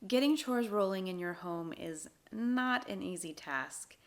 Getting chores rolling in your home is not an easy task.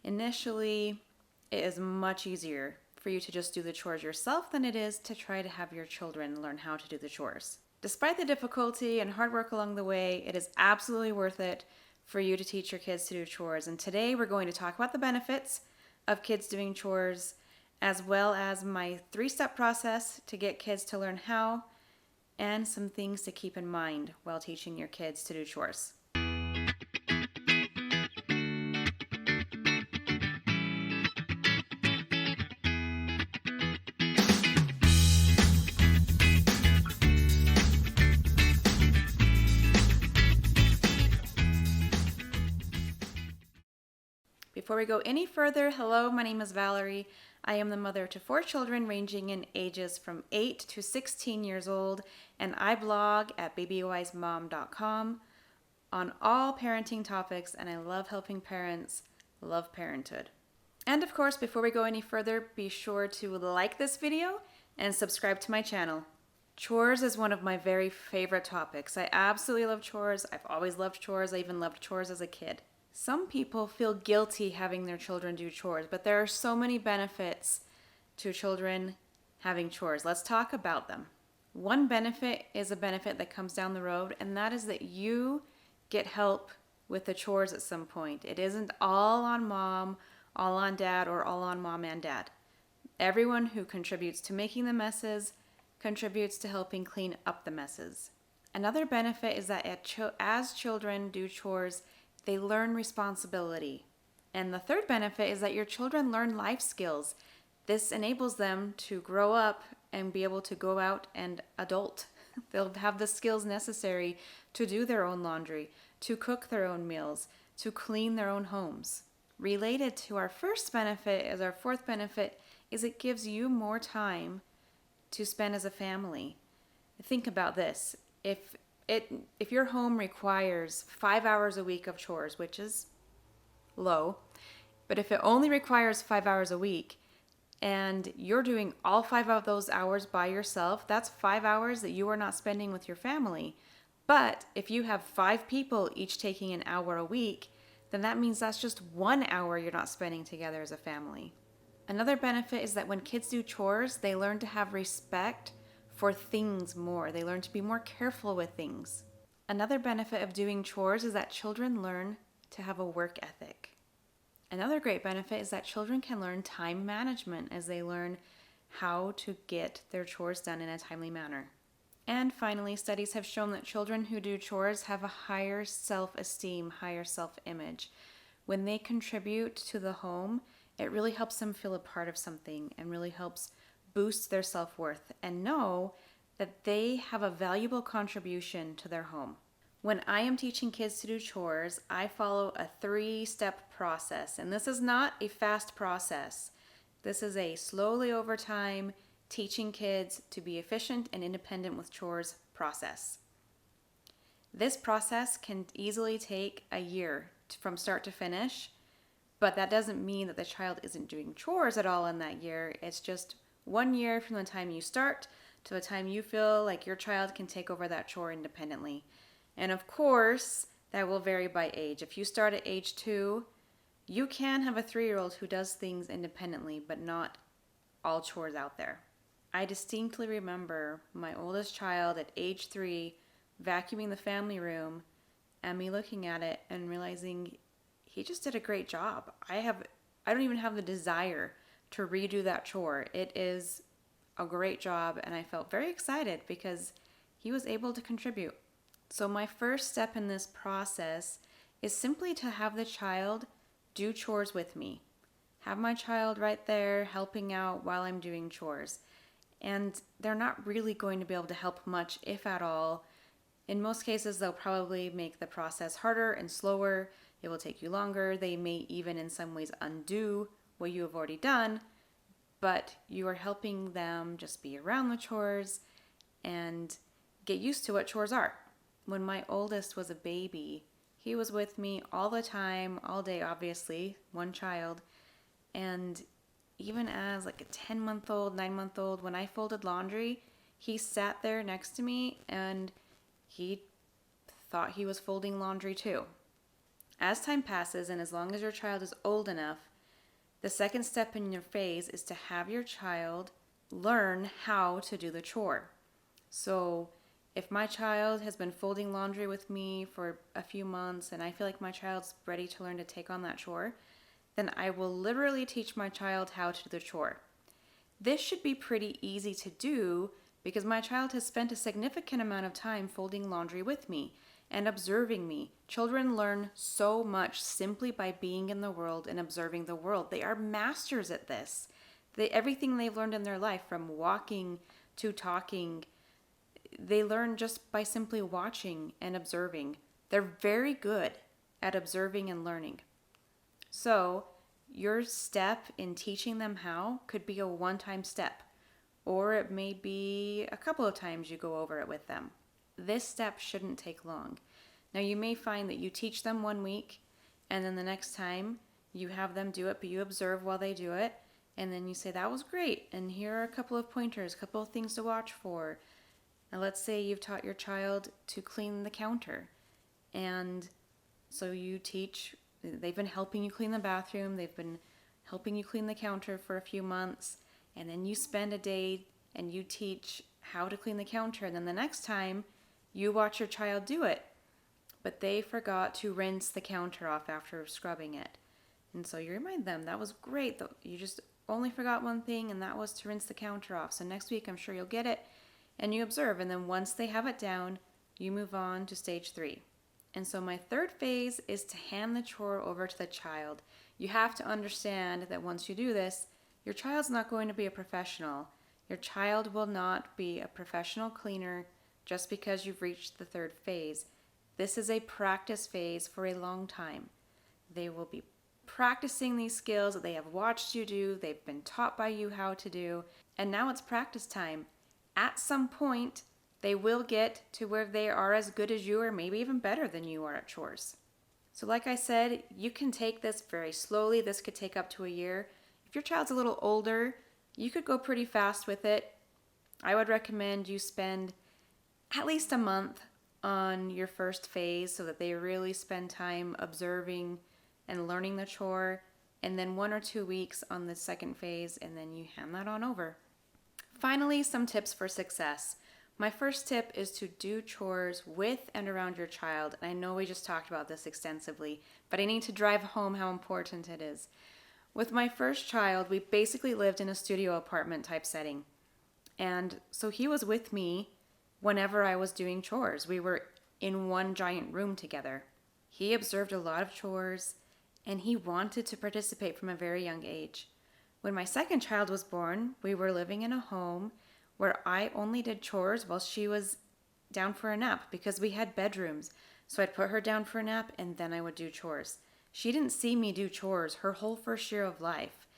Initially, it is much easier for you to just do the chores yourself than it is to try to have your children learn how to do the chores. Despite the difficulty and hard work along the way, it is absolutely worth it for you to teach your kids to do chores. And today we're going to talk about the benefits of kids doing chores, as well as my 3-step process to get kids to learn how, and some things to keep in mind while teaching your kids to do chores. Before we go any further, hello, my name is Valerie. I am the mother to 4 children ranging in ages from 8 to 16 years old, and I blog at babywisemom.com on all parenting topics, and I love helping parents love parenthood. And of course, before we go any further, be sure to like this video and subscribe to my channel. Chores is one of my very favorite topics. I absolutely love chores. I've always loved chores. I even loved chores as a kid. Some people feel guilty having their children do chores, but there are so many benefits to children having chores. Let's talk about them. One benefit is a benefit that comes down the road, and that is that you get help with the chores at some point. It isn't all on mom, all on dad, or all on mom and dad. Everyone who contributes to making the messes contributes to helping clean up the messes. Another benefit is that as children do chores, they learn responsibility. And the third benefit is that your children learn life skills. This enables them to grow up and be able to go out and adult. They'll have the skills necessary to do their own laundry, to cook their own meals, to clean their own homes. Related to our first benefit is our fourth benefit is it gives you more time to spend as a family. Think about this. If your home requires 5 hours a week of chores, which is low, but if it only requires 5 hours a week and you're doing all 5 of those hours by yourself, that's 5 hours that you are not spending with your family. But if you have 5 people each taking an hour a week, then that means that's just 1 hour you're not spending together as a family. Another benefit is that when kids do chores, they learn to have respect for things more. They learn to be more careful with things. Another benefit of doing chores is that children learn to have a work ethic. Another great benefit is that children can learn time management as they learn how to get their chores done in a timely manner. And finally, studies have shown that children who do chores have a higher self-esteem, higher self-image. When they contribute to the home, it really helps them feel a part of something and really helps boost their self-worth and know that they have a valuable contribution to their home. When I am teaching kids to do chores, I follow a 3-step process, and this is not a fast process. This is a slowly over time teaching kids to be efficient and independent with chores process. This process can easily take a year from start to finish, but that doesn't mean that the child isn't doing chores at all in that year. It's just 1 year from the time you start to the time you feel like your child can take over that chore independently. And of course, that will vary by age. If you start at age 2, you can have a 3-year-old who does things independently, but not all chores out there. I distinctly remember my oldest child at age 3 vacuuming the family room and me looking at it and realizing he just did a great job. I don't even have the desire to redo that chore. It is a great job, and I felt very excited because he was able to contribute. So my first step in this process is simply to have the child do chores with me. Have my child right there helping out while I'm doing chores. And they're not really going to be able to help much, if at all. In most cases, they'll probably make the process harder and slower. It will take you longer. They may even in some ways undo what you have already done, but you are helping them just be around the chores and get used to what chores are. When my oldest was a baby, he was with me all the time, all day, obviously, one child, and even as like a 10-month-old, 9-month-old, when I folded laundry, he sat there next to me and he thought he was folding laundry too. As time passes, and as long as your child is old enough, the second step in your phase is to have your child learn how to do the chore. So if my child has been folding laundry with me for a few months and I feel like my child's ready to learn to take on that chore, then I will literally teach my child how to do the chore. This should be pretty easy to do because my child has spent a significant amount of time folding laundry with me and observing me. Children learn so much simply by being in the world and observing the world. They are masters at this. Everything they've learned in their life, from walking to talking, they learn just by simply watching and observing. They're very good at observing and learning. So your step in teaching them how could be a one-time step, or it may be a couple of times you go over it with them. This step shouldn't take long. Now you may find that you teach them 1 week and then the next time you have them do it, but you observe while they do it, and then you say, that was great, and here are a couple of pointers, a couple of things to watch for. Now let's say you've taught your child to clean the counter, and so you teach, they've been helping you clean the bathroom, they've been helping you clean the counter for a few months, and then you spend a day and you teach how to clean the counter, and then the next time you watch your child do it, but they forgot to rinse the counter off after scrubbing it. And so you remind them, that was great, you just only forgot one thing, and that was to rinse the counter off. So next week I'm sure you'll get it, and you observe, and then once they have it down, you move on to stage 3. And so my third phase is to hand the chore over to the child. You have to understand that once you do this, your child's not going to be a professional. Your child will not be a professional cleaner just because you've reached the third phase. This is a practice phase for a long time. They will be practicing these skills that they have watched you do, they've been taught by you how to do, and now it's practice time. At some point, they will get to where they are as good as you, or maybe even better than you are at chores. So like I said, you can take this very slowly. This could take up to a year. If your child's a little older, you could go pretty fast with it. I would recommend you spend at least a month on your first phase so that they really spend time observing and learning the chore, and then 1 or 2 weeks on the second phase, and then you hand that on over. Finally, some tips for success. My first tip is to do chores with and around your child. And I know we just talked about this extensively, but I need to drive home how important it is. With my first child, we basically lived in a studio apartment type setting. And so he was with me whenever I was doing chores. We were in one giant room together. He observed a lot of chores, and he wanted to participate from a very young age. When my second child was born, we were living in a home where I only did chores while she was down for a nap because we had bedrooms. So I'd put her down for a nap and then I would do chores. She didn't see me do chores her whole first year of life.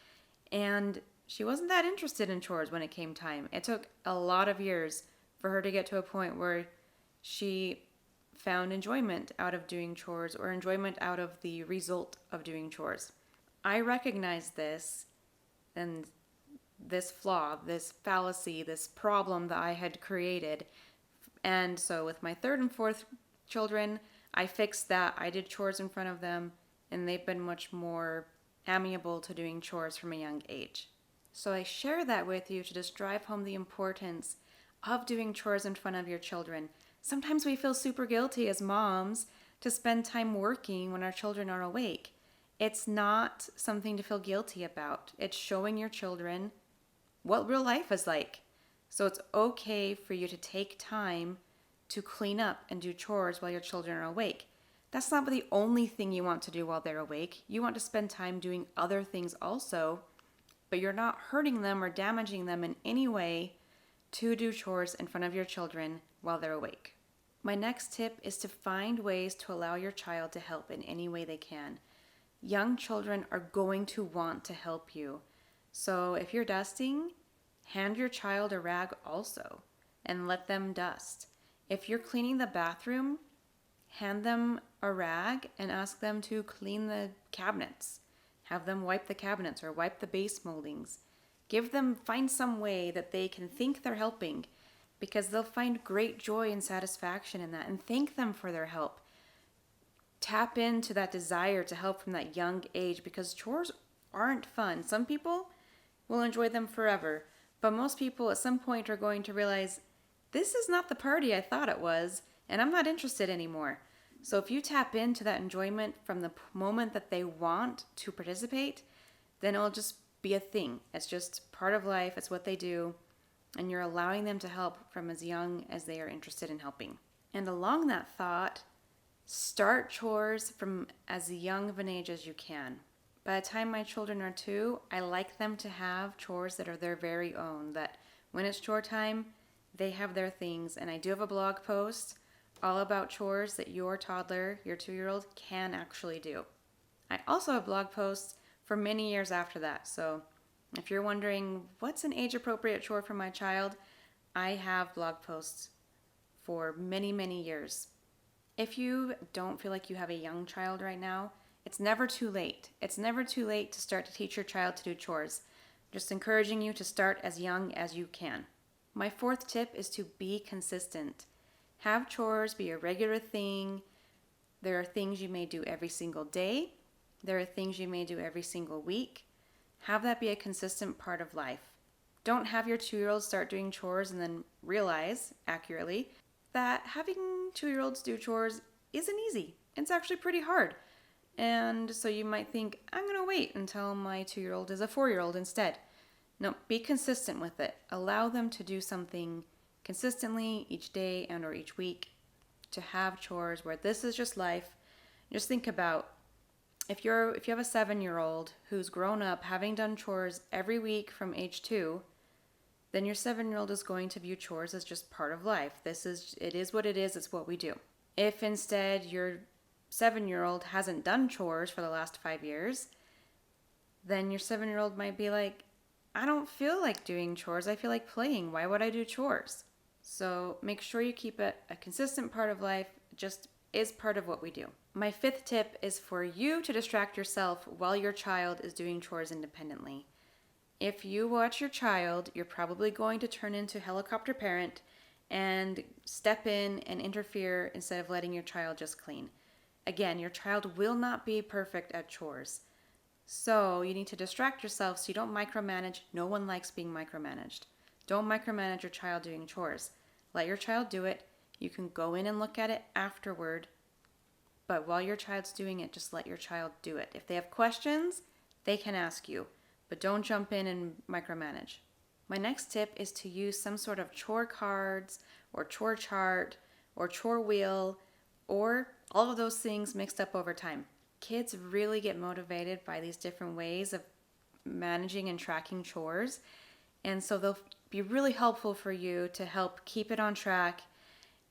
And she wasn't that interested in chores when it came time. It took a lot of years for her to get to a point where she found enjoyment out of doing chores, or enjoyment out of the result of doing chores. I recognized this, and this flaw, this fallacy, this problem that I had created. And so with my third and fourth children, I fixed that. I did chores in front of them, and they've been much more amiable to doing chores from a young age. So I share that with you to just drive home the importance of doing chores in front of your children. Sometimes we feel super guilty as moms to spend time working when our children are awake. It's not something to feel guilty about. It's showing your children what real life is like. So it's okay for you to take time to clean up and do chores while your children are awake. That's not the only thing you want to do while they're awake. You want to spend time doing other things also, but you're not hurting them or damaging them in any way to do chores in front of your children while they're awake. My next tip is to find ways to allow your child to help in any way they can. Young children are going to want to help you. So if you're dusting, hand your child a rag also and let them dust. If you're cleaning the bathroom, hand them a rag and ask them to clean the cabinets. Have them wipe the cabinets or wipe the base moldings. Find some way that they can think they're helping. because they'll find great joy and satisfaction in that, and thank them for their help. Tap into that desire to help from that young age, because chores aren't fun. Some people will enjoy them forever, but most people at some point are going to realize this is not the party I thought it was, and I'm not interested anymore. So if you tap into that enjoyment from the moment that they want to participate, then it'll just be a thing. It's just part of life. It's what they do. And you're allowing them to help from as young as they are interested in helping. And along that thought, start chores from as young of an age as you can. By the time my children are 2, I like them to have chores that are their very own, that when it's chore time, they have their things. And I do have a blog post all about chores that your toddler, your 2-year-old, can actually do. I also have blog posts for many years after that. So if you're wondering what's an age-appropriate chore for my child, I have blog posts for many, many years. If you don't feel like you have a young child right now, it's never too late. It's never too late to start to teach your child to do chores. Just encouraging you to start as young as you can. My 4th tip is to be consistent. Have chores be a regular thing. There are things you may do every single day. There are things you may do every single week. Have that be a consistent part of life. Don't have your 2-year-old start doing chores and then realize, accurately, that having 2-year-olds do chores isn't easy. It's actually pretty hard. And so you might think, I'm going to wait until my 2-year-old is a 4-year-old instead. No, be consistent with it. Allow them to do something consistently each day and or each week, to have chores where this is just life. Just think about if you have a 7-year-old who's grown up having done chores every week from age 2, then your 7-year-old is going to view chores as just part of life. It is what it is, it's what we do. If instead your 7-year-old hasn't done chores for the last 5 years, then your 7-year-old might be like, I don't feel like doing chores, I feel like playing. Why would I do chores? So make sure you keep it a consistent part of life. It just is part of what we do. My 5th tip is for you to distract yourself while your child is doing chores independently. If you watch your child, you're probably going to turn into helicopter parent and step in and interfere instead of letting your child just clean. Again, your child will not be perfect at chores. So you need to distract yourself so you don't micromanage. No one likes being micromanaged. Don't micromanage your child doing chores. Let your child do it. You can go in and look at it afterward. But while your child's doing it, just let your child do it. If they have questions, they can ask you. But don't jump in and micromanage. My next tip is to use some sort of chore cards or chore chart or chore wheel or all of those things mixed up over time. Kids really get motivated by these different ways of managing and tracking chores. And so they'll be really helpful for you to help keep it on track.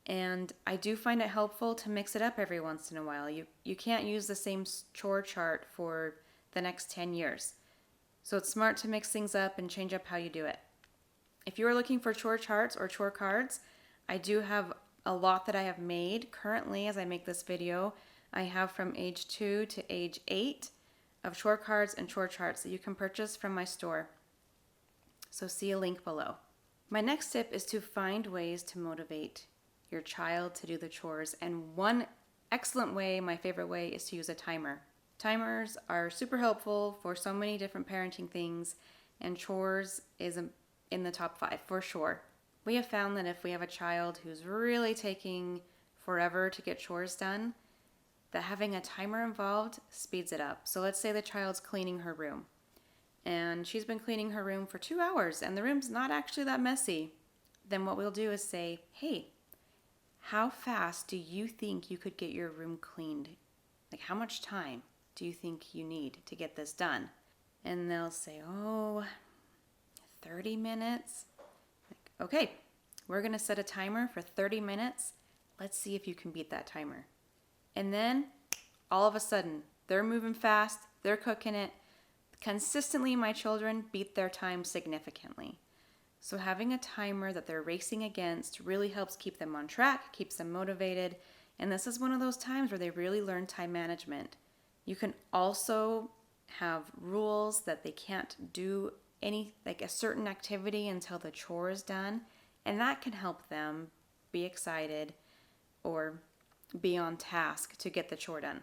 And I do find it helpful to mix it up every once in a while. You can't use the same chore chart for the next 10 years. So it's smart to mix things up and change up how you do it. If you are looking for chore charts or chore cards, I do have a lot that I have made currently as I make this video. I have from age 2 to age 8 of chore cards and chore charts that you can purchase from my store. So see a link below. My next tip is to find ways to motivate your child to do the chores. And one excellent way, my favorite way, is to use a timer. Timers are super helpful for so many different parenting things, and chores is in the top 5 for sure. We have found that if we have a child who's really taking forever to get chores done, that having a timer involved speeds it up. So let's say the child's cleaning her room, and she's been cleaning her room for 2 hours, and the room's not actually that messy. Then what we'll do is say, hey, how fast do you think you could get your room cleaned? Like, how much time do you think you need to get this done? And they'll say, 30 minutes. Like, okay, we're going to set a timer for 30 minutes. Let's see if you can beat that timer. And then all of a sudden, they're moving fast, they're cooking it. Consistently, my children beat their time significantly. So having a timer that they're racing against really helps keep them on track, keeps them motivated. And this is one of those times where they really learn time management. You can also have rules that they can't do a certain activity until the chore is done. and that can help them be excited or be on task to get the chore done.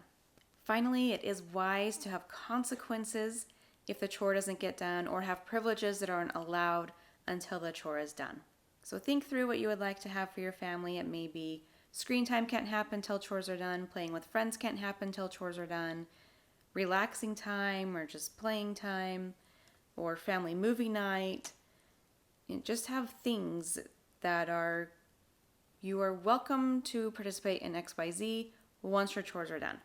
Finally, it is wise to have consequences if the chore doesn't get done, or have privileges that aren't allowed until the chore is done. So think through what you would like to have for your family. It may be screen time can't happen till chores are done, playing with friends can't happen till chores are done, relaxing time or just playing time, or family movie night. Just have things that you are welcome to participate in XYZ once your chores are done.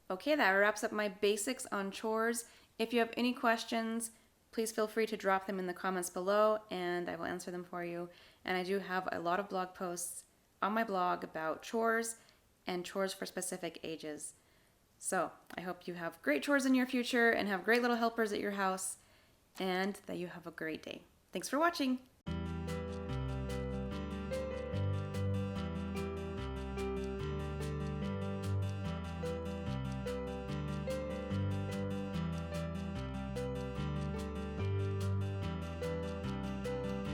Okay, that wraps up my basics on chores. If you have any questions, please feel free to drop them in the comments below and I will answer them for you. And I do have a lot of blog posts on my blog about chores and chores for specific ages. So I hope you have great chores in your future and have great little helpers at your house, and that you have a great day. Thanks for watching.